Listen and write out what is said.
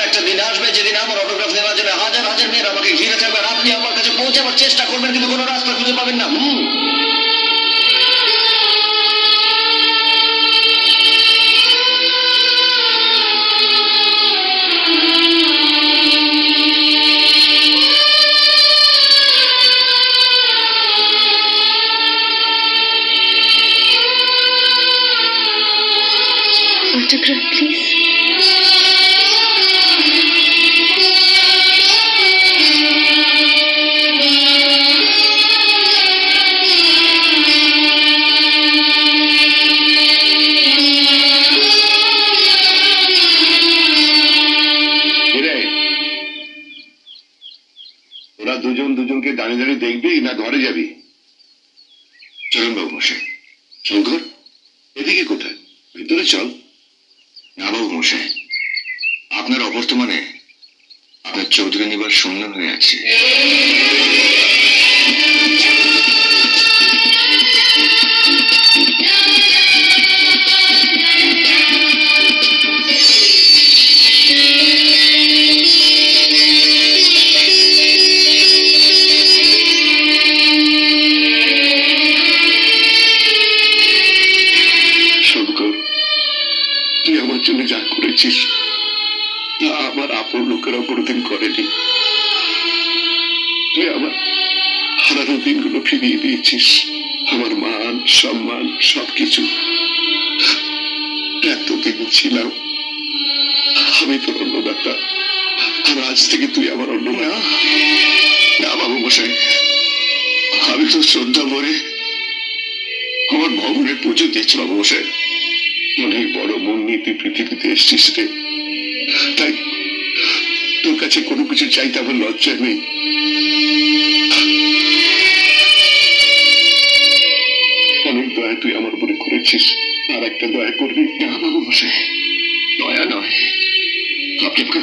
একটা দিন আসবে যেদিন আমার অটোগ্রাফ নেওয়ার জন্য হাজার হাজার মেয়েরা আমাকে ঘিরে থাকবে, আর আপনি আমার কাছে পৌঁছাবার চেষ্টা করবেন কিন্তু কোনো রাস্তা খুঁজে পাবেন না। Autograph, please. তোরা দুজন দুজনকে দাঁড়িয়ে দাঁড়িয়ে দেখবি না ঘরে যাবি? চলুন বাবু মশাই। শঙ্কর, এদিকে কোথায়? ভিতরে চল। না বাবু মশাই, আপনার অবর্তমানে আপনার চৌধুরী নিবার শূন্য হয়ে আছে। শঙ্কর, তুই আমার জন্য যা করেছিস তা আমার আপন লোকেরা কোনোদিন করেনি। তুই আমার হারানো দিনগুলো ফিরিয়ে দিয়েছিস, আমার মান সম্মান সবকিছু। এতদিন ছিলাম আমি তোর অন্নদাতা, আর আজ থেকে তুই আমার অন্নদাতা। না বাবু মশাই, আমি তো শ্রদ্ধা ভরে আমার ভবনের পুজো দিয়েছি বাবু মশাই। অনেক বড় মন নিয়ে তুই পৃথিবীতে এসছিস রে, তাই তোর কাছে কোনো কিছু চাইতে আমার লজ্জা নেই। অনেক দয়া তুই আমার উপরে করেছিস, আর একটা দয়া করবি। না বাবু মশাই, দয়া নয়, আপনি আমাকে